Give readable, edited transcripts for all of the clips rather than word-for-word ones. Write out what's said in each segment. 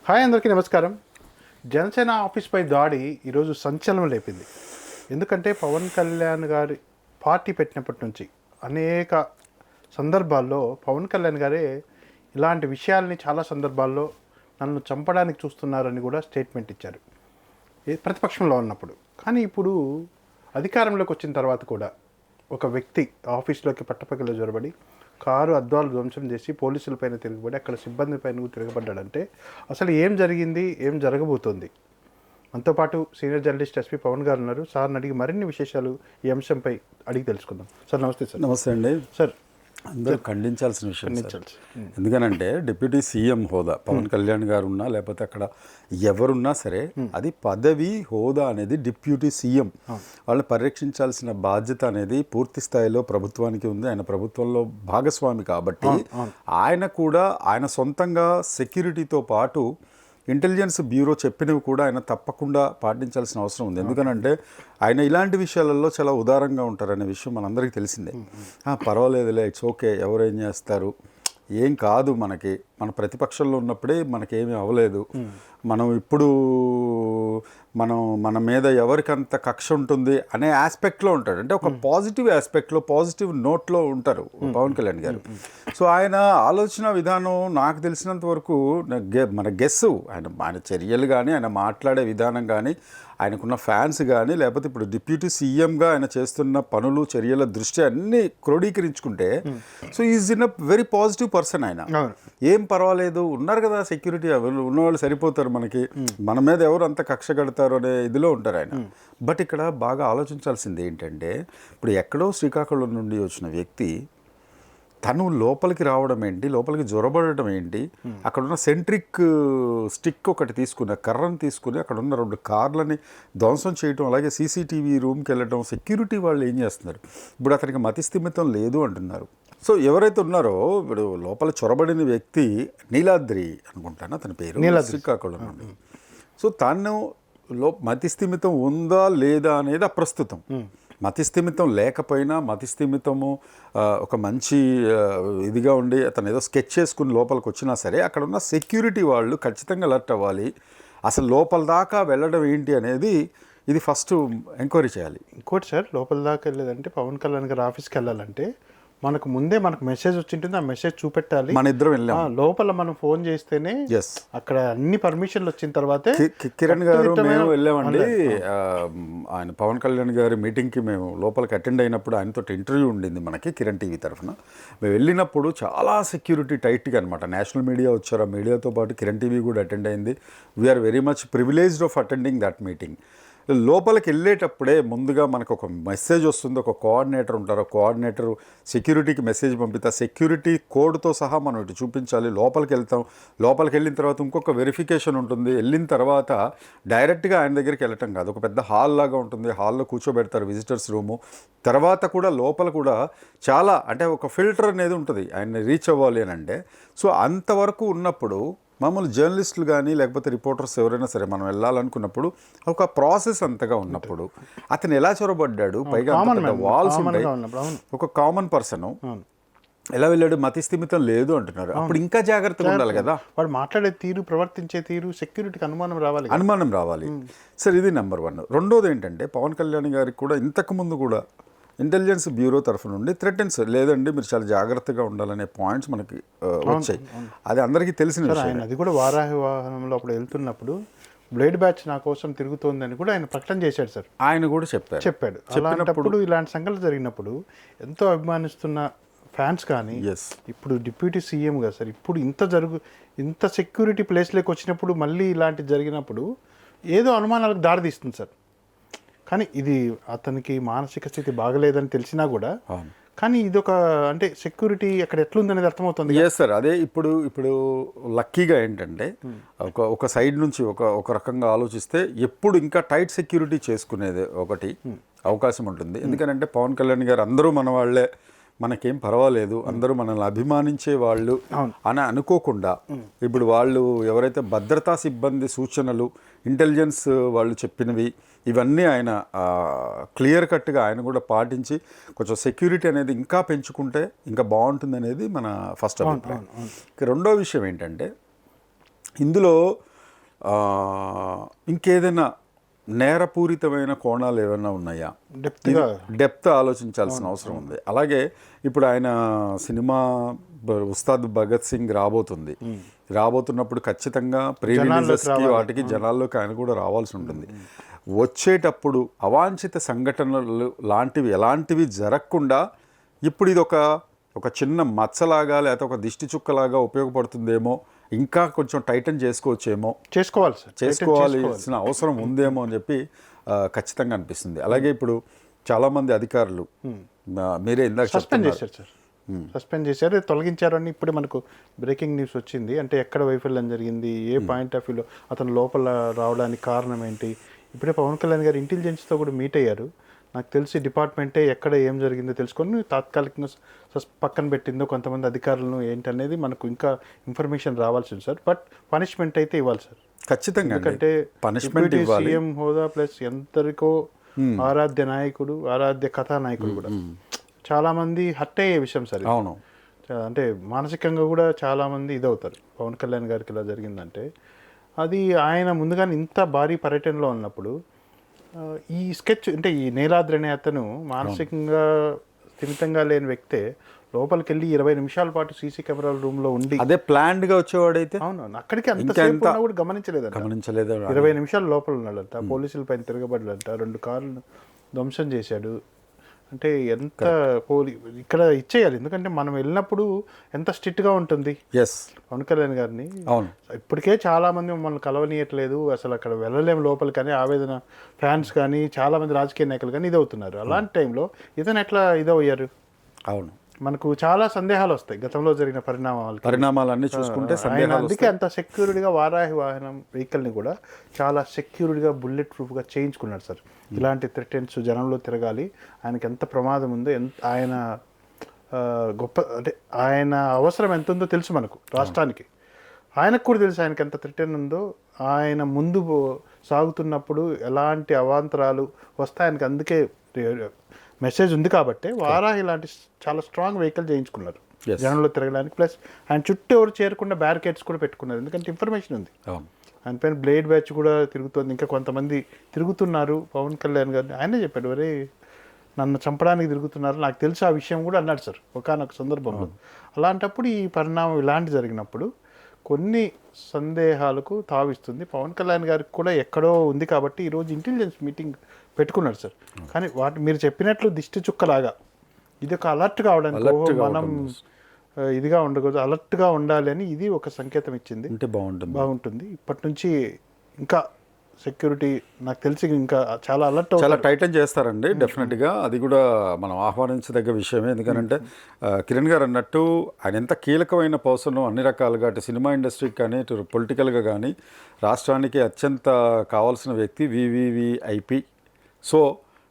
Hi అందరికీ నమస్కారం. జనసేన ఆఫీస్పై దాడి ఈరోజు సంచలనం లేపింది. ఎందుకంటే పవన్ కళ్యాణ్ గారి పార్టీ పెట్టినప్పటి నుంచి అనేక సందర్భాల్లో పవన్ కళ్యాణ్ గారే ఇలాంటి విషయాల్ని చాలా సందర్భాల్లో నన్ను చంపడానికి చూస్తున్నారని కూడా స్టేట్మెంట్ ఇచ్చారు ప్రతిపక్షంలో ఉన్నప్పుడు. కానీ ఇప్పుడు అధికారంలోకి వచ్చిన తర్వాత కూడా ఒక వ్యక్తి ఆఫీస్లోకి పట్టపగలు జొరబడి కారు అద్దాలు ధ్వంసం చేసి పోలీసులపైన తిరగబడి అక్కడ సిబ్బంది పైన తిరగబడ్డాడంటే అసలు ఏం జరిగింది, ఏం జరగబోతోంది? మనతో పాటు సీనియర్ జర్నలిస్ట్ ఎస్పీ పవన్ గారు ఉన్నారు. సార్ని అడిగి మరిన్ని విశేషాలు ఈ అంశంపై అడిగి తెలుసుకుందాం. సార్ నమస్తే. సార్ నమస్తే అండి. సార్ అందరూ ఖండించాల్సిన విషయం. ఎందుకనంటే డిప్యూటీ సీఎం హోదా పవన్ కళ్యాణ్ గారు ఉన్నా లేకపోతే అక్కడ ఎవరున్నా సరే అది పదవి హోదా అనేది డిప్యూటీ సీఎం వాళ్ళని పరిరక్షించాల్సిన బాధ్యత అనేది పూర్తి స్థాయిలో ప్రభుత్వానికి ఉంది. ఆయన ప్రభుత్వంలో భాగస్వామి కాబట్టి ఆయన కూడా ఆయన సొంతంగా సెక్యూరిటీతో పాటు ఇంటెలిజెన్స్ బ్యూరో చెప్పినవి కూడా ఆయన తప్పకుండా పాటించాల్సిన అవసరం ఉంది. ఎందుకనంటే ఆయన ఇలాంటి విషయాలలో చాలా ఉదారంగా ఉంటారనే విషయం మనందరికీ తెలిసిందే. పర్వాలేదులే, ఇట్స్ ఓకే, ఎవరేం చేస్తారు, ఏం కాదు, మనకి మన ప్రతిపక్షంలో ఉన్నప్పుడే మనకేమీ అవ్వలేదు, మనం ఇప్పుడు మన మీద ఎవరికంత కక్ష ఉంటుంది అనే ఆస్పెక్ట్లో ఉంటాడు. అంటే ఒక పాజిటివ్ ఆస్పెక్ట్లో పాజిటివ్ నోట్లో ఉంటారు పవన్ కళ్యాణ్ గారు. సో ఆయన ఆలోచన విధానం నాకు తెలిసినంత వరకు మన గెస్ ఆయన చర్యలు కానీ ఆయన మాట్లాడే విధానం కానీ ఆయనకున్న ఫ్యాన్స్ కానీ లేకపోతే ఇప్పుడు డిప్యూటీ సీఎంగా ఆయన చేస్తున్న పనులు చర్యల దృష్టి అన్నీ క్రోడీకరించుకుంటే so is in a very positive person. ఆయన ఏం పర్వాలేదు, ఉన్నారు కదా సెక్యూరిటీ, ఉన్నవాళ్ళు సరిపోతారు, మనకి మన మీద ఎవరు అంత కక్ష కడతారు అనే ఇదిలో ఉంటారు ఆయన. బట్ ఇక్కడ బాగా ఆలోచించాల్సింది ఏంటంటే ఇప్పుడు ఎక్కడో శ్రీకాకుళం నుండి వచ్చిన వ్యక్తి తను లోపలికి రావడం ఏంటి, లోపలికి జొరబడటం ఏంటి, అక్కడున్న సెంట్రిక్ స్టిక్ ఒకటి తీసుకుని కర్రను తీసుకుని అక్కడ ఉన్న 2 కార్లని ధ్వంసం చేయటం, అలాగే సీసీటీవీ రూమ్కి వెళ్ళటం, సెక్యూరిటీ వాళ్ళు ఏం చేస్తున్నారు? ఇప్పుడు అతనికి మతిస్థిమితం లేదు అంటున్నారు. సో ఎవరైతే ఉన్నారో ఇప్పుడు లోపల చొరబడిన వ్యక్తి నీలాద్రి అనుకుంటాను అతని పేరు, శ్రీకాకుళం నుండి. సో తను మతిస్థిమితం ఉందా లేదా అనేది అప్రస్తుతం. మతిస్థిమితం లేకపోయినా మతిస్థిమితము ఒక మంచి ఇదిగా ఉండి అతను ఏదో స్కెచ్ చేసుకుని లోపలికి వచ్చినా సరే అక్కడ ఉన్న సెక్యూరిటీ వాళ్ళు ఖచ్చితంగా అలర్ట్ అవ్వాలి. అసలు లోపల దాకా వెళ్ళడం ఏంటి అనేది ఇది ఫస్ట్ ఎంక్వైరీ చేయాలి. ఇంకోటి సార్, లోపల దాకా వెళ్ళేదంటే పవన్ కళ్యాణ్ గారి ఆఫీస్కి వెళ్ళాలంటే మనకు ముందే మనకు మెసేజ్ వచ్చింటుంది, ఆ మెసేజ్ చూపెట్టాలి. మన ఇద్దరం వెళ్ళాం, లోపల మనం ఫోన్ చేస్తేనే అక్కడ అన్ని పర్మిషన్లు వచ్చిన తర్వాతే. కిరణ్ గారు మేము వెళ్ళామండి, ఆయన పవన్ కళ్యాణ్ గారి మీటింగ్కి మేము లోపలికి అటెండ్ అయినప్పుడు ఆయనతో ఇంటర్వ్యూ ఉండింది మనకి కిరణ్ టీవీ తరఫున. మేము వెళ్ళినప్పుడు చాలా సెక్యూరిటీ టైట్గా అనమాట. నేషనల్ మీడియా వచ్చారు, ఆ మీడియాతో పాటు కిరణ్ టీవీ కూడా అటెండ్ అయింది. We are very much privileged of attending that meeting. లోపలికి వెళ్ళేటప్పుడే ముందుగా మనకు ఒక మెసేజ్ వస్తుంది, ఒక కోఆర్డినేటర్ ఉంటారు, కోఆర్డినేటర్ సెక్యూరిటీకి మెసేజ్ పంపితే సెక్యూరిటీ కోడ్తో సహా మనం ఇటు చూపించాలి. లోపలికి వెళ్తాం, లోపలికి వెళ్ళిన తర్వాత ఇంకొక వెరిఫికేషన్ ఉంటుంది. వెళ్ళిన తర్వాత డైరెక్ట్గా ఆయన దగ్గరికి వెళ్ళటం కాదు, ఒక పెద్ద హాల్ లాగా ఉంటుంది, హాల్లో కూర్చోబెడతారు విజిటర్స్ రూము. తర్వాత కూడా లోపల కూడా చాలా అంటే ఒక ఫిల్టర్ అనేది ఉంటుంది ఆయన రీచ్ అవ్వాలి అని అంటే. సో అంతవరకు ఉన్నప్పుడు మామూలు జర్నలిస్టులు కానీ లేకపోతే రిపోర్టర్స్ ఎవరైనా సరే మనం వెళ్ళాలనుకున్నప్పుడు ఒక ప్రాసెస్ అంతగా ఉన్నప్పుడు అతను ఎలా చొరబడ్డాడు, పైగా వాల్స్ ఉంటాయి, ఒక కామన్ పర్సన్ ఎలా వెళ్ళాడు, మతిస్థిమితం లేదు అంటున్నారు. అప్పుడు ఇంకా జాగ్రత్తగా ఉండాలి కదా, వాడు మాట్లాడే తీరు, ప్రవర్తించే తీరు, సెక్యూరిటీకి అనుమానం రావాలి. సరే, ఇది నెంబర్ 1. రెండోది ఏంటంటే పవన్ కళ్యాణ్ గారికి కూడా ఇంతకుముందు కూడా ఇంటెలిజెన్స్ బ్యూరో తరఫు నుండి థ్రెటన్స్ లేదండి, మీరు చాలా జాగ్రత్తగా ఉండాలనే పాయింట్స్ మనకి వచ్చాయి. అది అందరికీ తెలిసిన విషయం. అది కూడా వారాహి వాహనంలో అప్పుడు వెళ్తున్నప్పుడు బ్లేడ్ బ్యాచ్ నా కోసం తిరుగుతోందని కూడా ఆయన ప్రకటన చేశాడు సార్. ఆయన కూడా చెప్పాడు. అలాంటప్పుడు ఇలాంటి సంఘటనలు జరిగినప్పుడు ఎంతో అభిమానిస్తున్న ఫ్యాన్స్ కానీ ఇప్పుడు డిప్యూటీ సీఎంగా సార్ ఇప్పుడు ఇంత సెక్యూరిటీ ప్లేస్లోకి వచ్చినప్పుడు మళ్ళీ ఇలాంటివి జరిగినప్పుడు ఏదో అనుమానాలకు దారితీస్తుంది సార్. కానీ ఇది అతనికి మానసిక స్థితి బాగలేదని తెలిసినా కూడా కానీ ఇది ఒక అంటే సెక్యూరిటీ అక్కడ ఎట్లుందనేది అర్థమవుతుంది. సార్ అదే ఇప్పుడు లక్కీగా ఏంటంటే ఒక సైడ్ నుంచి ఒక రకంగా ఆలోచిస్తే ఎప్పుడు ఇంకా టైట్ సెక్యూరిటీ చేసుకునేది ఒకటి అవకాశం ఉంటుంది. ఎందుకంటే పవన్ కళ్యాణ్ గారు అందరూ మన వాళ్ళే, మనకేం పర్వాలేదు, అందరూ మనల్ని అభిమానించే వాళ్ళు అని అనుకోకుండా ఇప్పుడు వాళ్ళు ఎవరైతే భద్రతా సిబ్బంది సూచనలు, ఇంటెలిజెన్స్ వాళ్ళు చెప్పినవి ఇవన్నీ ఆయన క్లియర్ కట్గా ఆయన కూడా పాటించి కొంచెం సెక్యూరిటీ అనేది ఇంకా పెంచుకుంటే ఇంకా బాగుంటుంది అనేది మన ఫస్ట్ అభిప్రాయం. రెండో విషయం ఏంటంటే ఇందులో ఇంకేదైనా నేరపూరితమైన కోణాలు ఏమైనా ఉన్నాయా, డెప్త్గా డెప్త్ ఆలోచించాల్సిన అవసరం ఉంది. అలాగే ఇప్పుడు ఆయన సినిమా ఉస్తాద్ భగత్ సింగ్ రాబోతున్నప్పుడు ఖచ్చితంగా ప్రీ రిలీజెస్కి వాటికి జనాల్లోకి ఆయన కూడా రావాల్సి ఉంటుంది. వచ్చేటప్పుడు అవాంఛిత సంఘటనలు లాంటివి ఎలాంటివి జరగకుండా ఇప్పుడు ఇది ఒక చిన్న మచ్చలాగా లేకపోతే ఒక దిష్టి చుక్కలాగా ఉపయోగపడుతుందేమో, ఇంకా కొంచెం టైటన్ చేసుకోవాలి సార్, చేసుకోవాల్సిన అవసరం ఉందేమో అని చెప్పి ఖచ్చితంగా అనిపిస్తుంది. అలాగే ఇప్పుడు చాలామంది అధికారులు మీరే ఇందాక సస్పెండ్ చేశారు సార్, సస్పెండ్ చేశారు, తొలగించారు అని ఇప్పుడు మనకు బ్రేకింగ్ న్యూస్ వచ్చింది. అంటే ఎక్కడ వైఫల్యం జరిగింది, ఏ పాయింట్ ఆఫ్ వ్యూలో అతను లోపల రావడానికి కారణం ఏంటి. ఇప్పుడే పవన్ కళ్యాణ్ గారు ఇంటెలిజెన్స్తో కూడా మీట్ అయ్యారు. నాకు తెలిసి డిపార్ట్మెంటే ఎక్కడ ఏం జరిగిందో తెలుసుకొని తాత్కాలికంగా పక్కన పెట్టిందో కొంతమంది అధికారులను ఏంటనేది మనకు ఇంకా ఇన్ఫర్మేషన్ రావాల్సింది సార్. బట్ పనిష్మెంట్ అయితే ఇవ్వాలి సార్ ఖచ్చితంగా. ఎందుకంటే పనిష్మెంట్ సీఎం హోదా ప్లస్ ఎంతరికో ఆరాధ్య నాయకుడు, ఆరాధ్య కథానాయకుడు కూడా చాలా మంది హర్ట్ అయ్యే విషయం సార్. అవును, అంటే మానసికంగా కూడా చాలా మంది ఇదవుతారు. పవన్ కళ్యాణ్ గారికి ఇలా జరిగిందంటే అది ఆయన ముందుగానే ఇంత భారీ పర్యటనలో ఉన్నప్పుడు ఈ స్కెచ్ అంటే ఈ నీలాద్రి అనే అతను మానసికంగా స్థిమితంగా లేని వ్యక్తే లోపలికి వెళ్ళి 20 నిమిషాల పాటు సీసీ కెమెరాల రూమ్లో ఉండి అదే ప్లాన్డ్గా వచ్చేవాడైతే అవును అక్కడికి అంతసేపు కూడా గమనించలేదు. 20 నిమిషాలు లోపల ఉన్నాడంట, పోలీసుల పైన తిరగబడ్డాడంట, 2 కార్లను ధ్వంసం చేశాడు. అంటే ఎంత ఇక్కడ ఇచ్చేయాలి, ఎందుకంటే మనం వెళ్ళినప్పుడు ఎంత స్ట్రిక్ట్గా ఉంటుంది పవన్ కళ్యాణ్ గారిని. అవును, ఇప్పటికే చాలా మంది మమ్మల్ని కలవనీయట్లేదు, అసలు అక్కడ వెళ్ళలేము లోపలి కానీ ఆవేదన ఫ్యాన్స్ కానీ చాలా మంది రాజకీయ నాయకులు కానీ ఇదవుతున్నారు. అలాంటి టైంలో ఇతను ఎట్లా ఇదయ్యారు? అవును, మనకు చాలా సందేహాలు వస్తాయి గతంలో జరిగిన పరిణామాలన్నీ చూసుకుంటే. అందుకే అంత సెక్యూరిటీగా వారాహి వాహనం వెహికల్ని కూడా చాలా సెక్యూరిటీగా బుల్లెట్ ప్రూఫ్గా చేయించుకున్నాడు సార్. ఇలాంటి థ్రెటెన్స్ జనంలో తిరగాలి, ఆయనకి ఎంత ప్రమాదం ఉందో, ఆయన గొప్ప అంటే ఆయన అవసరం ఎంత ఉందో తెలుసు మనకు రాష్ట్రానికి. ఆయనకు కూడా తెలుసు ఆయనకి ఎంత థ్రెటెన్ ఉందో. ఆయన ముందు సాగుతున్నప్పుడు ఎలాంటి అవాంతరాలు వస్తాయి ఆయనకి, అందుకే మెసేజ్ ఉంది కాబట్టి వారాహి ఇలాంటి చాలా స్ట్రాంగ్ వెహికల్ చేయించుకున్నారు జనంలో తిరగడానికి. ప్లస్ ఆయన చుట్టూ ఎవరు చేరకుండా బ్యారికేడ్స్ కూడా పెట్టుకున్నారు, ఎందుకంటే ఇన్ఫర్మేషన్ ఉంది. ఆయన పైన బ్లేడ్ బ్యాచ్ కూడా తిరుగుతుంది, ఇంకా కొంతమంది తిరుగుతున్నారు. పవన్ కళ్యాణ్ గారిని ఆయనే చెప్పాడు, వరే నన్ను చంపడానికి తిరుగుతున్నారు, నాకు తెలుసు ఆ విషయం కూడా అన్నాడు సార్ ఒకానొక సందర్భంలో. అలాంటప్పుడు ఈ పరిణామం ఇలాంటి జరిగినప్పుడు కొన్ని సందేహాలకు తావిస్తుంది. పవన్ కళ్యాణ్ గారికి కూడా ఎక్కడో ఉంది కాబట్టి ఈరోజు ఇంటెలిజెన్స్ మీటింగ్ పెట్టుకున్నాడు సార్. కానీ మీరు చెప్పినట్లు దిష్టి చుక్కలాగా ఇది ఒక అలర్ట్ కావడానికి మనం ఇదిగా ఉండకూడదు, అలర్ట్గా ఉండాలి అని ఇది ఒక సంకేతం ఇచ్చింది. బాగుంటుంది. ఇప్పటి నుంచి ఇంకా సెక్యూరిటీ నాకు తెలిసి ఇంకా చాలా అలర్ట్, చాలా టైటన్ చేస్తారండి డెఫినెట్గా. అది కూడా మనం ఆహ్వానించదగ్గ విషయమే. ఎందుకంటే కిరణ్ గారు అన్నట్టు ఆయన ఎంత కీలకమైన పర్సన్ అన్ని రకాలుగా, అటు సినిమా ఇండస్ట్రీకి కానీ ఇటు పొలిటికల్గా కానీ రాష్ట్రానికి అత్యంత కావాల్సిన వ్యక్తి వివివిఐపి. సో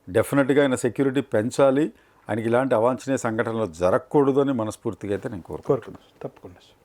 డెఫినెట్గా ఆయన సెక్యూరిటీ పెంచాలి, ఆయనకి ఇలాంటి అవాంఛనీయ సంఘటనలు జరగకూడదు అని మనస్ఫూర్తిగా అయితే నేను కోరుకుంటున్నాను. తప్పకుండా.